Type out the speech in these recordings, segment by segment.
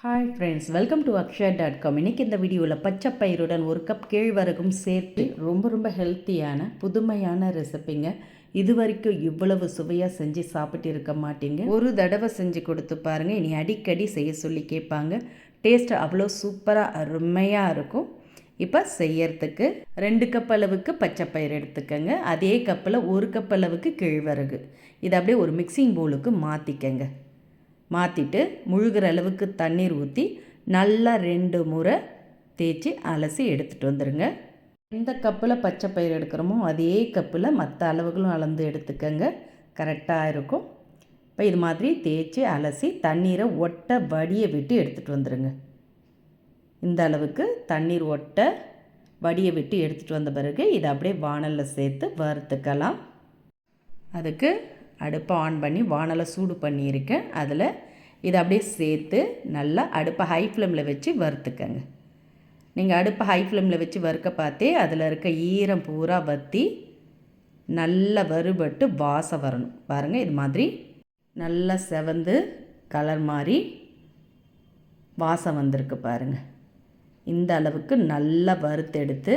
Hi friends, welcome to அக்ஷயா.com. இன்றைக்கி இந்த வீடியோவில் பச்சை பயிருடன் ஒரு கப் கேழ்வரகும் சேர்த்து ரொம்ப ஹெல்த்தியான புதுமையான ரெசிப்பிங்க. இது வரைக்கும் இவ்வளவு சுவையாக செஞ்சு சாப்பிட்டு இருக்க மாட்டீங்க. ஒரு தடவை செஞ்சு கொடுத்து பாருங்கள், இனி அடிக்கடி செய்ய சொல்லி கேட்பாங்க. டேஸ்ட் அவ்வளோ சூப்பராக அருமையாக இருக்கும். இப்போ செய்யறதுக்கு 2 கப் அளவுக்கு பச்சை பயிர் எடுத்துக்கங்க. அதே கப்பில் 1 கப் அளவுக்கு கேழ்வரகு. இதை அப்படியே ஒரு மிக்சிங் பவுலுக்கு மாற்றிக்கங்க. மாற்றிட்டு முழுகிற அளவுக்கு தண்ணீர் ஊற்றி நல்லா 2 முறை தேய்ச்சி அலசி எடுத்துகிட்டு வந்துடுங்க. எந்த கப்பில் பச்சை பயிர் எடுக்கிறோமோ அதே கப்பில் மற்ற அளவுகளும் அளந்து எடுத்துக்கங்க, கரெக்டாக இருக்கும். இப்போ இது மாதிரி தேய்ச்சி அலசி தண்ணீரை ஒட்ட வடிய விட்டு எடுத்துகிட்டு வந்துடுங்க. இந்த அளவுக்கு தண்ணீர் ஒட்ட வடிய விட்டு எடுத்துகிட்டு வந்த பிறகு இதை அப்படியே வாணலில் சேர்த்து வறுத்துக்கலாம். அதுக்கு அடுப்பை ஆன் பண்ணி வாணலை சூடு பண்ணியிருக்கேன். அதில் இதை அப்படியே சேர்த்து நல்லா அடுப்பை ஹை ஃப்ளேமில் வச்சு வறுத்துக்கங்க. நீங்கள் அடுப்பை ஹை ஃப்ளேமில் வச்சு வறுக்க பார்த்தே அதில் இருக்க ஈரம் பூரா வற்றி நல்லா வறுபட்டு வாசம் வரணும். பாருங்கள், இது மாதிரி நல்லா செவந்து கலர் மாதிரி வாசம் வந்திருக்கு பாருங்கள். இந்த அளவுக்கு நல்லா வறுத்தெடுத்து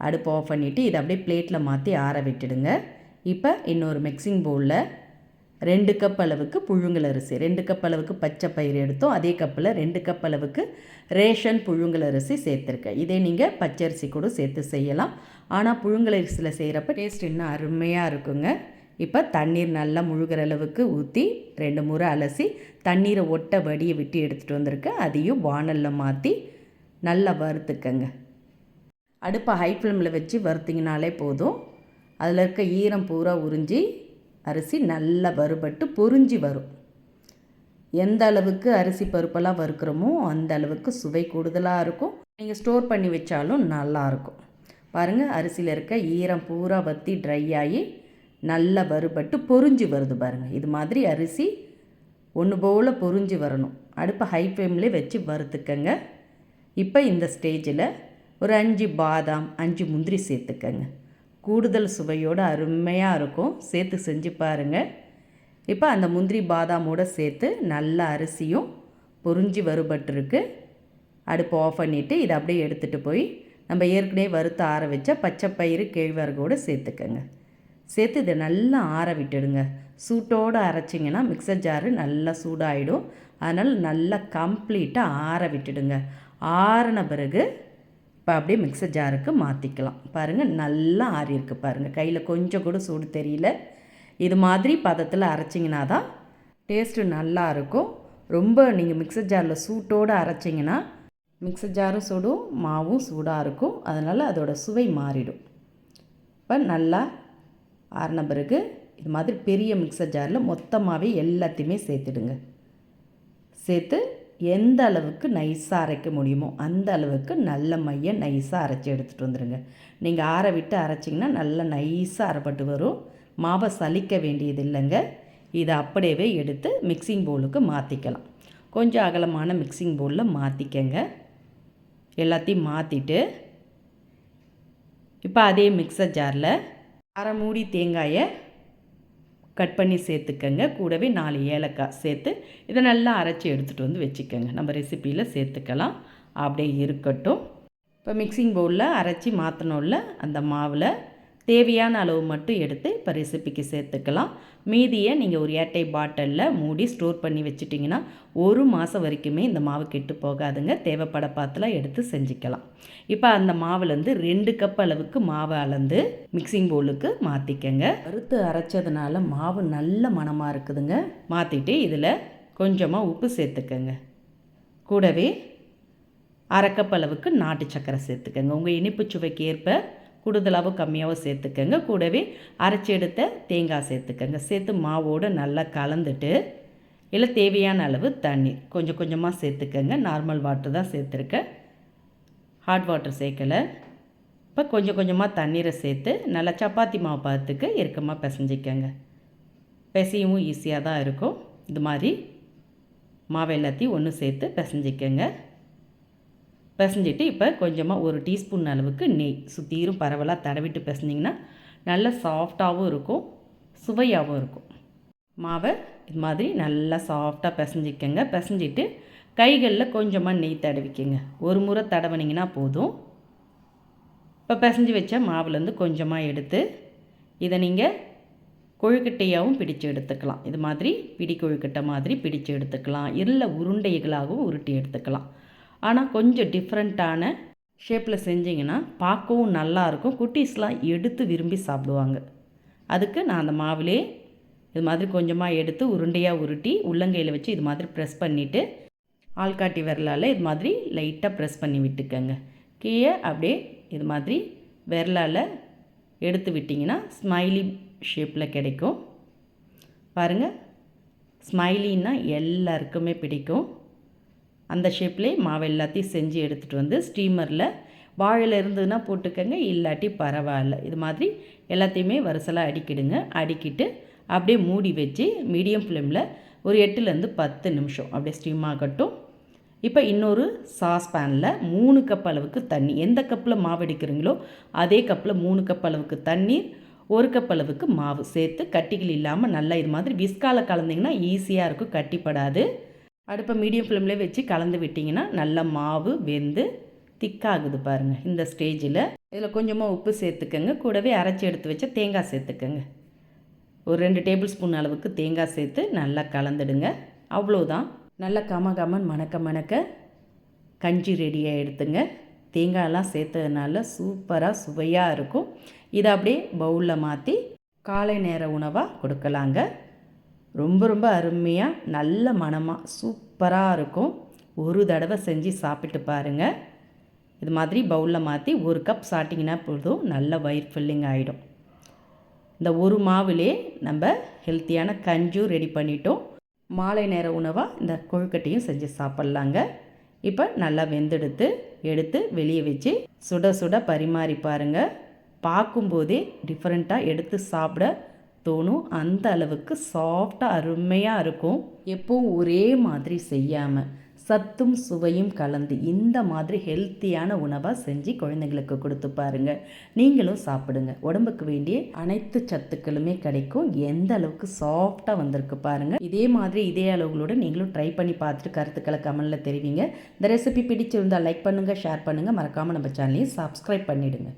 அடுப்பு ஆஃப் பண்ணிவிட்டு இதை அப்படியே பிளேட்டில் மாற்றி ஆற விட்டுடுங்க. இப்போ இன்னொரு மிக்சிங் பவுலில் 2 கப் அளவுக்கு புழுங்கல் அரிசி, 2 கப் அளவுக்கு பச்சை பயிர் எடுத்தோம். அதே கப்பில் 2 கப் அளவுக்கு ரேஷன் புழுங்கல் அரிசி சேர்த்துருக்கேன். இதே நீங்கள் பச்சரிசி கூட சேர்த்து செய்யலாம். ஆனால் புழுங்கல் அரிசியில் செய்கிறப்ப டேஸ்ட் இன்னும் அருமையாக இருக்குங்க. இப்போ தண்ணீர் நல்லா முழுகிற அளவுக்கு ஊற்றி 2 முறை அலசி தண்ணீரை ஒட்ட வடியை விட்டு எடுத்துகிட்டு வந்திருக்கேன். அதையும் வாணலில் மாற்றி நல்லா வறுத்துக்கங்க. அடுப்பை ஹை ஃப்ளேமில் வச்சு வறுத்திங்கனாலே போதும். அதில் இருக்க ஈரம் பூரா உறிஞ்சி அரிசி நல்லா வறுபட்டு பொரிஞ்சி வரும். எந்த அளவுக்கு அரிசி பருப்பெல்லாம் வறுக்கிறோமோ அந்த அளவுக்கு சுவை கூடுதலாக இருக்கும். நீங்கள் ஸ்டோர் பண்ணி வச்சாலும் நல்லாயிருக்கும். பாருங்கள், அரிசியில் இருக்க ஈரம் பூரா வற்றி ட்ரை ஆகி நல்லா வறுபட்டு பொரிஞ்சி வருது பாருங்கள். இது மாதிரி அரிசி ஒன்று போல் பொரிஞ்சி வரணும். அடுப்பை ஹை ஃப்ளேம்லேயே வச்சு வறுத்துக்கங்க. இப்போ இந்த ஸ்டேஜில் ஒரு 5 பாதாம் 5 முந்திரி சேர்த்துக்கங்க. கூடுதல் சுவையோடு அருமையாக இருக்கும். சேர்த்து செஞ்சு பாருங்கள். இப்போ அந்த முந்திரி பாதாமோடு சேர்த்து நல்ல அரிசியும் பொரிஞ்சி வறுபட்டுருக்கு. அடுப்பு ஆஃப் பண்ணிவிட்டு இதை அப்படியே எடுத்துகிட்டு போய் நம்ம ஏற்கனவே வறுத்து ஆற வச்ச பச்சை பயிறு கேழ்வரகோடு சேர்த்துக்கங்க. சேர்த்து இதை நல்லா ஆற விட்டுடுங்க. சூட்டோடு அரைச்சிங்கன்னா மிக்சர் ஜாரு நல்லா சூடாகிடும். அதனால் நல்லா கம்ப்ளீட்டாக ஆற விட்டுடுங்க. ஆறின பிறகு இப்போ அப்படியே மிக்சர் ஜாருக்கு மாற்றிக்கலாம். பாருங்கள், நல்லா ஆறியிருக்கு பாருங்கள். கையில் கொஞ்சம் கூட சூடு தெரியல. இது மாதிரி பதத்தில் அரைச்சிங்கன்னா தான் டேஸ்ட்டு நல்லாயிருக்கும். ரொம்ப நீங்கள் மிக்சர் ஜாரில் சூட்டோடு அரைச்சிங்கன்னா மிக்சர் ஜாரும் சூடும் மாவும் சூடாக இருக்கும். அதனால் அதோட சுவை மாறிடும். இப்போ நல்லா ஆறின பிறகு இது மாதிரி பெரிய மிக்சர் ஜாரில் மொத்தமாகவே எல்லாத்தையுமே சேர்த்துடுங்க. சேர்த்து எந்த அளவுக்கு நைஸாக அரைக்க முடியுமோ அந்த அளவுக்கு நல்ல மையை நைஸாக அரைச்சி எடுத்துகிட்டு வந்துடுங்க. நீங்கள் ஆற விட்டு அரைச்சிங்கன்னா நல்லா நைஸாக அரைப்பட்டு வரும். மாவை சலிக்க வேண்டியது இல்லைங்க. இதை அப்படியே எடுத்து மிக்சிங் பவுலுக்கு மாற்றிக்கலாம். கொஞ்சம் அகலமான மிக்சிங் பவுலில் மாற்றிக்கங்க. எல்லாத்தையும் மாற்றிட்டு இப்போ அதே மிக்சர் ஜாரில் அரை மூடி தேங்காயை கட் பண்ணி சேர்த்துக்கங்க. கூடவே 4 ஏலக்காய் சேர்த்து இதை நல்லா அரைச்சி எடுத்துகிட்டு வந்து வச்சுக்கோங்க. நம்ம ரெசிப்பியில் சேர்த்துக்கலாம். அப்படியே இருக்கட்டும். இப்போ மிக்சிங் பவுலில் அரைச்சி மாற்றினோம்ல அந்த மாவில் தேவையான அளவு மட்டும் எடுத்து இப்போ ரெசிப்பிக்கு சேர்த்துக்கலாம். மீதியை நீங்கள் ஒரு ஏட்டை பாட்டிலில் மூடி ஸ்டோர் பண்ணி வச்சுட்டிங்கன்னா 1 மாதம் வரைக்குமே இந்த மாவு கெட்டு போகாதுங்க. தேவைப்பட பாத்தில் எடுத்து செஞ்சுக்கலாம். இப்போ அந்த மாவுலேருந்து 2 கப் அளவுக்கு மாவை அளந்து மிக்சிங் பவுலுக்கு மாற்றிக்கங்க. வறுத்து அரைச்சதுனால மாவு நல்ல மணமாக இருக்குதுங்க. மாற்றிட்டு இதில் கொஞ்சமாக உப்பு சேர்த்துக்கங்க. கூடவே அரை கப் அளவுக்கு நாட்டு சர்க்கரை சேர்த்துக்கங்க. உங்கள் இனிப்பு சுவைக்கு ஏற்ப கூடுதலாகவோ கம்மியாகவோ சேர்த்துக்கங்க. கூடவே அரைச்சி எடுத்த தேங்காய் சேர்த்துக்கங்க. சேர்த்து மாவோடு நல்லா கலந்துட்டு இல்லை தேவையான அளவு தண்ணி கொஞ்சம் கொஞ்சமாக சேர்த்துக்கங்க. நார்மல் வாட்டர் தான் சேர்த்துருக்கேன், ஹாட் வாட்டர் சேர்க்கலை. இப்போ கொஞ்சம் கொஞ்சமாக தண்ணீரை சேர்த்து நல்லா சப்பாத்தி மாவு பார்த்துக்கு இறுக்கமாக பிசைஞ்சிக்கங்க. பிசையவும் ஈஸியாக தான் இருக்கும். இது மாதிரி மாவு எல்லாத்தையும் ஒன்று சேர்த்து பிசைஞ்சிக்கங்க. பிசைஞ்சிட்டு இப்போ கொஞ்சமாக 1 டீஸ்பூன் அளவுக்கு நெய் சுற்றிரும் பரவலாக தடவிட்டு பிசைஞ்சிங்கன்னா நல்லா சாஃப்டாகவும் இருக்கும், சுவையாகவும் இருக்கும். மாவை இது மாதிரி நல்லா சாஃப்டாக பிசைஞ்சிக்கங்க. பிசைஞ்சிட்டு கைகளில் கொஞ்சமாக நெய் தடவிக்கங்க. ஒரு முறை தடவினீங்கன்னா போதும். இப்போ பிசைஞ்சு வச்ச மாவுலேருந்து கொஞ்சமாக எடுத்து இதை நீங்கள் கொழுக்கட்டையாகவும் பிடிச்சு எடுத்துக்கலாம். இது மாதிரி பிடி கொழுக்கட்டை மாதிரி பிடிச்சு எடுத்துக்கலாம், இல்லை உருண்டைகளாகவும் உருட்டி எடுத்துக்கலாம். ஆனால் கொஞ்சம் டிஃப்ரெண்ட்டான ஷேப்பில் செஞ்சிங்கன்னா பார்க்கவும் நல்லாயிருக்கும். குட்டீஸ்லாம் எடுத்து விரும்பி சாப்பிடுவாங்க. அதுக்கு நான் அந்த மாவுலே இது மாதிரி கொஞ்சமாக எடுத்து உருண்டையாக உருட்டி உள்ளங்கையில் வச்சு இது மாதிரி ப்ரெஸ் பண்ணிவிட்டு ஆள்காட்டி விரலால் இது மாதிரி லைட்டாக ப்ரெஸ் பண்ணி விட்டுக்கங்க. கீழே அப்படியே இது மாதிரி விரலால் எடுத்து விட்டிங்கன்னா ஸ்மைலி ஷேப்பில் கிடைக்கும். பாருங்கள், ஸ்மைலின்னா எல்லாருக்குமே பிடிக்கும். அந்த ஷேப்லேயே மாவு எல்லாத்தையும் செஞ்சு எடுத்துகிட்டு வந்து ஸ்டீமரில் வாழையில் இருந்ததுன்னா போட்டுக்கங்க, இல்லாட்டி பரவாயில்ல. இது மாதிரி எல்லாத்தையுமே வரிசலாக அடிக்கிடுங்க. அடிக்கிட்டு அப்படியே மூடி வச்சு மீடியம் ஃப்ளேமில் ஒரு 8லேருந்து 10 நிமிஷம் அப்படியே ஸ்டீம் ஆகட்டும். இப்போ இன்னொரு சாஸ் பேனில் 3 கப் அளவுக்கு தண்ணி, எந்த கப்பில் மாவு எடுக்கிறீங்களோ அதே கப்பில் 3 கப் அளவுக்கு தண்ணீர், 1 கப் அளவுக்கு மாவு சேர்த்து கட்டிகள் இல்லாமல் நல்லா இது மாதிரி விஸ்கால கலந்திங்கன்னா ஈஸியாக இருக்கும், கட்டிப்படாது. அடுப்பை மீடியம் ஃப்ளேம்லேயே வச்சு கலந்து விட்டிங்கன்னா நல்லா மாவு வெந்து திக்காகுது பாருங்கள். இந்த ஸ்டேஜில் இதில் கொஞ்சமாக உப்பு சேர்த்துக்கங்க. கூடவே அரைச்சி எடுத்து வச்ச தேங்காய் சேர்த்துக்கங்க. ஒரு 2 டேபிள் ஸ்பூன் அளவுக்கு தேங்காய் சேர்த்து நல்லா கலந்துடுங்க. அவ்வளோதான், நல்லா கமகமன் மணக்க மணக்க கஞ்சி ரெடியாக எடுத்துங்க. தேங்காயெல்லாம் சேர்த்ததுனால சூப்பராக சுவையாக இருக்கும். இதை அப்படியே பவுலில் மாற்றி காலை நேர உணவாக கொடுக்கலாங்க. ரொம்ப ரொம்ப அருமையாக நல்ல மணமாக சூப்பராக இருக்கும். ஒரு தடவை செஞ்சு சாப்பிட்டு பாருங்கள். இது மாதிரி பவுலில் மாற்றி 1 கப் சாப்பிட்டிங்கன்னா போதும், நல்ல வயிறு ஃபில்லிங் ஆகிடும். இந்த ஒரு மாவுலே நம்ம ஹெல்த்தியான கஞ்சும் ரெடி பண்ணிட்டோம். மாலை நேர உணவாக இந்த கொழுக்கட்டையும் செஞ்சு சாப்பிட்லாங்க. இப்போ நல்லா வெந்தெடுத்து எடுத்து வெளியே வச்சு சுட சுட பரிமாறி பாருங்கள். பார்க்கும்போதே டிஃப்ரெண்ட்டாக எடுத்து சாப்பிட தோணும். அந்த அளவுக்கு சாஃப்டாக அருமையாக இருக்கும். எப்போவும் ஒரே மாதிரி செய்யாமல் சத்தும் சுவையும் கலந்து இந்த மாதிரி ஹெல்த்தியான உணவாக செஞ்சு குழந்தைங்களுக்கு கொடுத்து பாருங்கள். நீங்களும் சாப்பிடுங்க. உடம்புக்கு வேண்டிய அனைத்து சத்துக்களுமே கிடைக்கும். எந்த அளவுக்கு சாஃப்டாக வந்திருக்கு பாருங்கள். இதே மாதிரி இதே அளவுகளோடு நீங்களும் ட்ரை பண்ணி பார்த்துட்டு கருத்துக்களை கமெண்டில் தெரிவிங்க. இந்த ரெசிபி பிடிச்சிருந்தால் லைக் பண்ணுங்கள், ஷேர் பண்ணுங்கள். மறக்காமல் நம்ம சேனலையும் சப்ஸ்கிரைப் பண்ணிவிடுங்க.